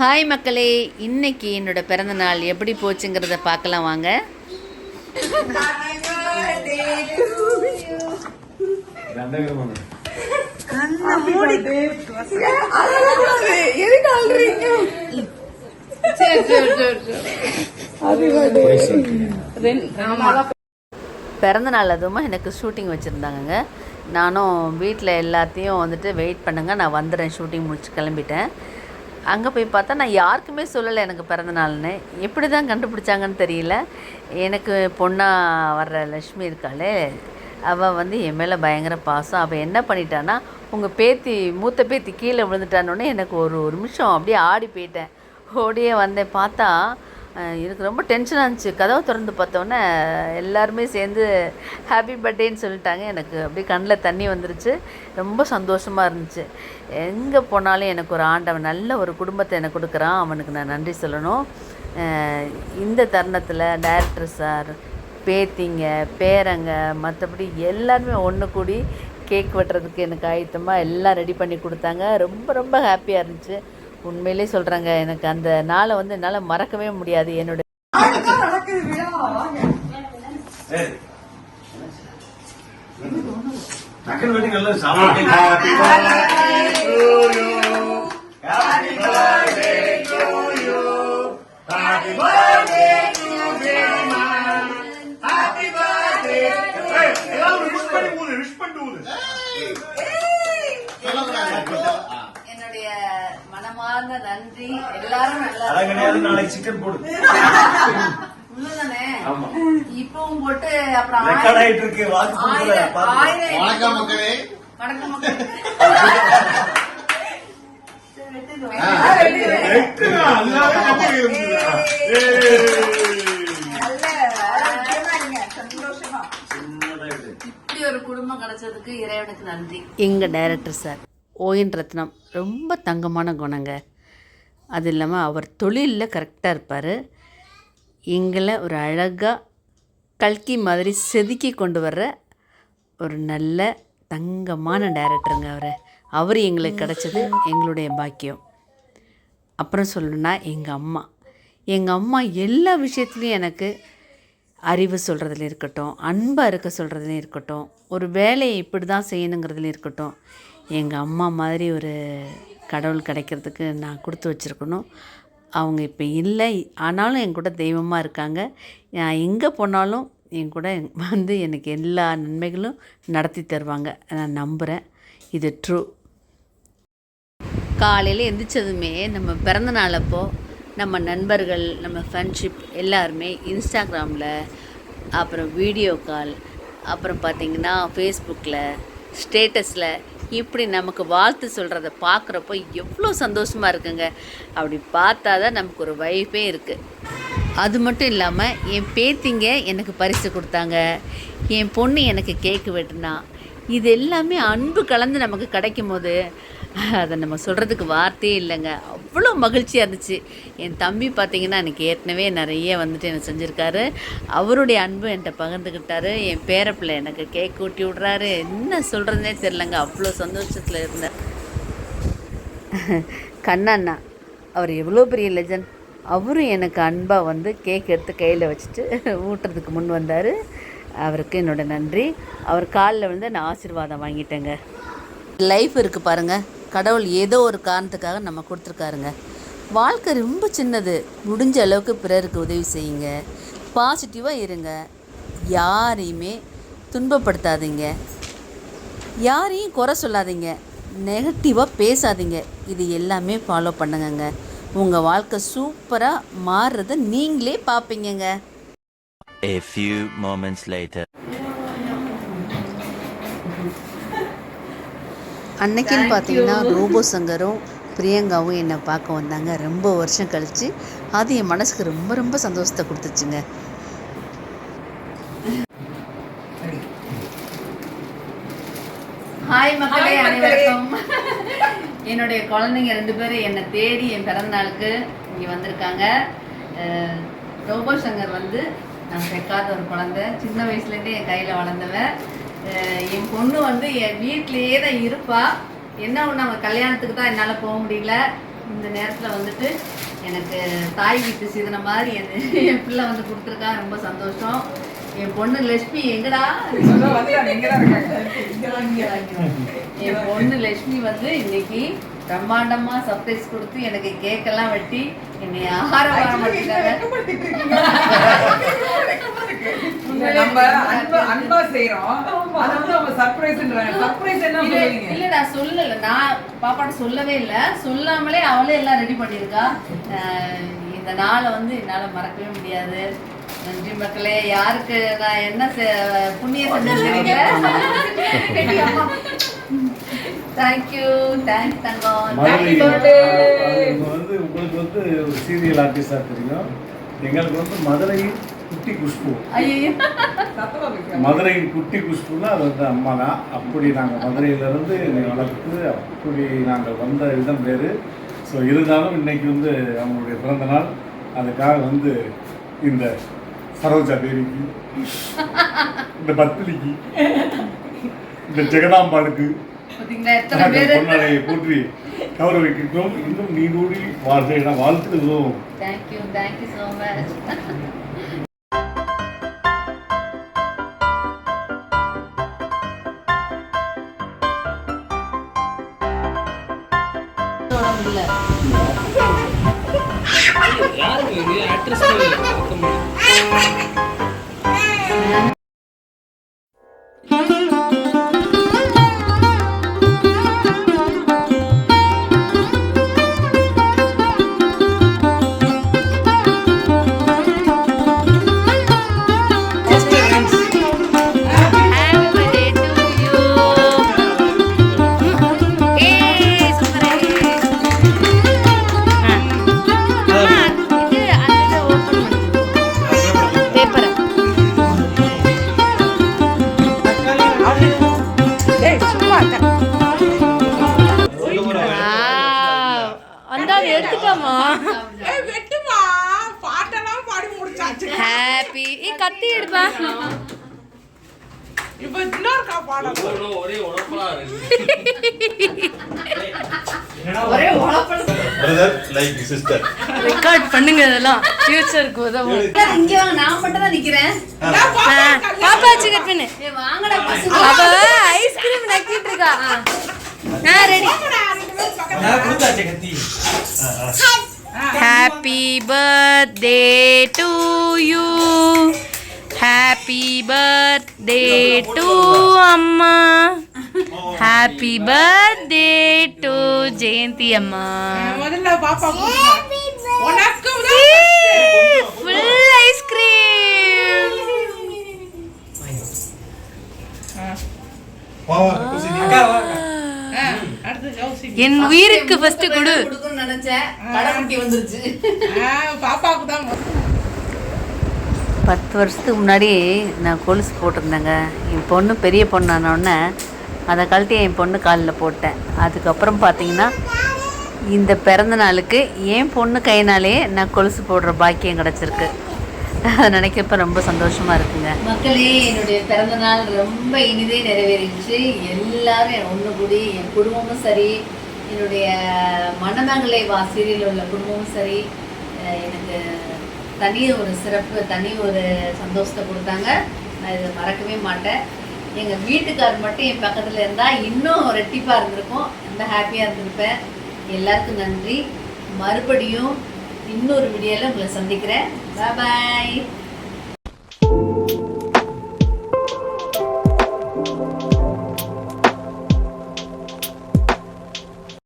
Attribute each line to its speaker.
Speaker 1: Hi மக்களே, இன்னைக்கு என்னோட பிறந்த நாள் எப்படி போச்சுங்கிறத பார்க்கலாம் வாங்க. பிறந்த நாள் அதுவுமா எனக்கு ஷூட்டிங் வச்சுருந்தாங்கங்க. நானும் வீட்டில் எல்லாத்தையும் வந்துட்டு வெயிட் பண்ணுங்க, நான் வந்துடுறேன், ஷூட்டிங் முடிச்சு கிளம்பிட்டேன். அங்கே போய் பார்த்தா நான் யாருக்குமே சொல்லலை எனக்கு பிறந்த நாள்னு. எப்படி தான் கண்டுபிடிச்சாங்கன்னு தெரியல. எனக்கு பொண்ணாக வர்ற லக்ஷ்மி இருக்காளே, அவள் வந்து என் மேலே பயங்கர பாசம். அவள் என்ன பண்ணிட்டான்னா, உங்கள் பேத்தி மூத்த பேத்தி கீழே விழுந்துட்டானோடனே எனக்கு ஒரு நிமிஷம் அப்படியே ஆடி போயிட்டேன். ஓடியே வந்தேன். பார்த்தா எனக்கு ரொம்ப டென்ஷனாக இருந்துச்சு. கதவை திறந்து பார்த்தோன்னே எல்லாருமே சேர்ந்து ஹாப்பி பர்த்டேன்னு சொல்லிட்டாங்க. எனக்கு அப்படியே கண்ணில் தண்ணி வந்துருச்சு. ரொம்ப சந்தோஷமாக இருந்துச்சு. எங்கே போனாலும் எனக்கு ஒரு ஆண்டவன் நல்ல ஒரு குடும்பத்தை எனக்கு கொடுக்குறான். அவனுக்கு நான் நன்றி சொல்லணும். இந்த தருணத்தில் டைரக்டர் சார், பேத்திங்க, பேரங்க, மற்றபடி எல்லாருமே ஒன்று கூடி கேக் வெட்டுறதுக்கு எனக்கு ஆயத்தமாக எல்லாம் ரெடி பண்ணி கொடுத்தாங்க. ரொம்ப ரொம்ப ஹாப்பியாக இருந்துச்சு. உண்மையிலே சொல்கிறாங்க, எனக்கு அந்த நாளை வந்து என்னால் மறக்கவே முடியாது. என்னோட என்னுடைய மனமார்ந்த நன்றி. எல்லாரும் நல்லா
Speaker 2: சிக்கன் போடு
Speaker 1: உள்ளதானே இப்பவும் போட்டு அப்புறம்
Speaker 2: வணக்கம் மக்களே.
Speaker 1: இப்படி ஒரு குடும்பம் கிடைச்சதுக்கு இறைவனுக்கு நன்றி. எங்க டைரக்டர் சார் ஓஎன் ரத்னம் ரொம்ப தங்கமான குணங்க. அது இல்லாமல் அவர் தொழிலில் கரெக்டாக இருப்பார். எங்களை ஒரு அழகாக கல்கி மாதிரி செதுக்கி கொண்டு வர்ற ஒரு நல்ல தங்கமான டைரக்டருங்க அவர் எங்களுக்கு கிடச்சது எங்களுடைய பாக்கியம். அப்புறம் சொல்லணுன்னா எங்கள் அம்மா எல்லா விஷயத்துலையும் எனக்கு அறிவு சொல்கிறதுல இருக்கட்டும், அன்பாக இருக்க சொல்கிறதுலையும் இருக்கட்டும், ஒரு வேலையை இப்படி தான் செய்யணுங்கிறதுலையும் இருக்கட்டும், எங்கள் அம்மா மாதிரி ஒரு கடவுள் கிடைக்கிறதுக்கு நான் கொடுத்து வச்சுருக்கணும். அவங்க இப்போ இல்லை, ஆனாலும் என் கூட தெய்வமாக இருக்காங்க. நான் எங்கே போனாலும் என் கூட வந்து எனக்கு எல்லா நன்மைகளும் நடத்தி தருவாங்க. நான் நம்புகிறேன். இது ட்ரூ. காலையில் எந்திரிச்சதுமே நம்ம பிறந்த நாள் அப்போது நம்ம நண்பர்கள், நம்ம ஃப்ரெண்ட்ஷிப் எல்லாருமே இன்ஸ்டாகிராமில், அப்புறம் வீடியோ கால், அப்புறம் பார்த்திங்கன்னா ஃபேஸ்புக்கில் ஸ்டேட்டஸில் இப்படி நமக்கு வாழ்த்து சொல்கிறத பார்க்குறப்போ எவ்வளோ சந்தோஷமாக இருக்குங்க. அப்படி பார்த்தா தான் நமக்கு ஒரு வைஃபே இருக்குது. அது மட்டும் இல்லாமல் என் பேத்திங்க எனக்கு பரிசு கொடுத்தாங்க, என் பொண்ணு எனக்கு கேக்கு வெட்டினா. இது எல்லாமே அன்பு கலந்து நமக்கு கிடைக்கும் போது அதை நம்ம சொல்கிறதுக்கு வார்த்தையே இல்லைங்க. அவ்வளோ மகிழ்ச்சியாக இருந்துச்சு. என் தம்பி பார்த்திங்கன்னா எனக்கு ஏற்கனவே நிறைய வந்துட்டு எனக்கு செஞ்சுருக்காரு. அவருடைய அன்பு என்கிட்ட பகிர்ந்துக்கிட்டாரு. என் பேரப்பிள்ளை எனக்கு கேக் ஊட்டி விட்றாரு. என்ன சொல்கிறதுனே தெரிலங்க, அவ்வளோ சந்தோஷத்தில் இருந்தேன். கண்ணண்ணா அவர் எவ்வளோ பெரிய லெஜண்ட். அவரும் எனக்கு அன்பாக வந்து கேக் எடுத்து கையில் வச்சுட்டு ஊட்டுறதுக்கு முன் வந்தார். அவருக்கு என்னோட நன்றி. அவர் காலில் வந்து நான் ஆசீர்வாதம் வாங்கிட்டேங்க. லைஃப் இருக்குது பாருங்கள், கடவுள் ஏதோ ஒரு காரணத்துக்காக நம்ம கொடுத்துருக்காருங்க. வாழ்க்கை ரொம்ப சின்னது. முடிஞ்ச அளவுக்கு பிறருக்கு உதவி செய்யுங்க, பாசிட்டிவாக இருங்க, யாரையுமே துன்பப்படுத்தாதீங்க, யாரையும் குறை சொல்லாதீங்க, நெகட்டிவாக பேசாதீங்க. இது எல்லாமே ஃபாலோ பண்ணுங்கங்க. உங்கள் வாழ்க்கை சூப்பராக மாறுறதை நீங்களே பார்ப்பீங்கங்க.
Speaker 3: A few moments later.
Speaker 1: அன்னைக்குன்னு பார்த்தீங்கன்னா ரோபோ சங்கரும் பிரியங்காவும் என்னை பார்க்க வந்தாங்க. ரொம்ப வருஷம் கழித்து. அது என் மனசுக்கு ரொம்ப ரொம்ப சந்தோஷத்தை கொடுத்துச்சுங்க. ஹாய் மக்களே, அனைவருக்கும். என்னுடைய குழந்தைங்க 2 பேரும் என்னை தேடி என் பிறந்த நாளுக்கு இங்கே வந்திருக்காங்க. ரோபோ சங்கர் வந்து நான் சேர்க்காத ஒரு குழந்தை, சின்ன வயசுலேருந்தே என் கையில் வளர்ந்தவன். என் பொண்ணு வந்து என் வீட்டிலையே தான் இருப்பா. என்ன ஒன்று அவங்க கல்யாணத்துக்கு தான் என்னால் போக முடியல. இந்த நேரத்தில் வந்துட்டு எனக்கு தாய் வீட்டு சீதன மாதிரி என் பிள்ளை வந்து கொடுத்துருக்கா. ரொம்ப சந்தோஷம். என் பொண்ணு லட்சுமி எங்கடா? என் பொண்ணு லட்சுமி வந்து இன்னைக்கு பிரம்மாண்டமா சர்ப்ரைஸ் கொடுத்து எனக்கு கேக்கெல்லாம் வெட்டி என்னை ஆகாரம் வர மாட்டேங்காங்க. இல்ல நான் சொல்லல, நான் பாப்பாட்ட சொல்லவே இல்லை. சொல்லாமலே அவளே எல்லாம் ரெடி பண்ணிருக்கா. இந்த நாளை வந்து என்னால மறக்கவே முடியாது. நன்றி மக்களே. யாருக்கு நான் என்ன புண்ணியம் செஞ்சேன்னு தெரியல. தேங்க்யூ, தேங்க்ஸ் தங்கம்.
Speaker 2: வந்து உங்களுக்கு வந்து ஒரு சீரியல் ஆர்டிஸ்டாக தெரியும். எங்களுக்கு வந்து மதுரையின் குட்டி குஷ்பு. மதுரையின் குட்டி குஷ்புன்னா அது வந்து அம்மா தான். அப்படி நாங்கள் மதுரையிலேருந்து என்னை வளர்த்து அப்படி நாங்கள் வந்த விதம் வேறு. ஸோ இருந்தாலும் இன்னைக்கு வந்து அவங்களுடைய பிறந்த நாள். அதுக்காக வந்து இந்த சரோஜா தேவிக்கு, இந்த பத்திரிக்கு, இந்த ஜெகதாம்பாளுக்கு பொன்னாடையை போற்றி கௌரவிக்கின்றோம். இன்னும் நீடூடி வாழ்க்கை வாழ்த்துகிறோம்.
Speaker 1: Thank you, thank you so much. Happy கத்தி எடுப்பா.
Speaker 4: ரெக்கார்ட் பண்ணுங்க, இதெல்லாம் ஃபியூச்சருக்கு உதவும்.
Speaker 1: இங்க வாங்க, நான் மட்டும் தான் நிக்கிறேன்.
Speaker 4: பாப்பாச்சி கட் பண்ணு.
Speaker 1: வாங்கடா பசங்க.
Speaker 4: அவ ஐஸ்கிரீம் நக்கிட்டு இருக்கா. Ready. Happy birthday to you. Happy birthday to Amma. Happy birthday to Jayanti Amma.
Speaker 5: முதல்ல பாப்பா உனக்கு
Speaker 4: full ice cream. என் உயிருக்கு ஃபர்ஸ்ட் கொடு.
Speaker 1: நினைச்சேன் கடவுட்டி வந்துருச்சு.
Speaker 5: பாப்பாவுக்கு தான்
Speaker 1: 10 வருஷத்துக்கு முன்னாடி நான் கொலுசு போட்டிருந்தேங்க. என் பொண்ணு பெரிய பொண்ணானோடனே அதை கழட்டி என் பொண்ணு காலில் போட்டேன். அதுக்கப்புறம் பார்த்தீங்கன்னா இந்த பிறந்த நாளுக்கு என் பொண்ணு கையினாலே நான் கொலுசு போடுற பாக்கியம் கிடச்சிருக்கு. அதை நினைக்கிறப்ப ரொம்ப சந்தோஷமாக இருக்குங்க. மக்களே, என்னுடைய பிறந்த நாள் ரொம்ப இனிதே நிறைவேறிடுச்சு. எல்லாரும் ஒன்று கூடி என் குடும்பமும் சரி, என்னுடைய மணமகளை வா சீரியல் உள்ள குடும்பமும் சரி, எனக்கு தனி ஒரு சிறப்பு, தனி ஒரு சந்தோஷத்தை கொடுத்தாங்க. நான் இதை மறக்கவே மாட்டேன். எங்கள் வீட்டுக்காரர் மட்டும் என் பக்கத்தில் இருந்தால் இன்னும் ரெட்டிப்பாக இருந்திருக்கும், ரொம்ப ஹாப்பியாக இருந்திருப்பேன். எல்லாருக்கும் நன்றி. மறுபடியும் இன்னொரு வீடியோவில் உங்களை சந்திக்கிறேன். பாய்.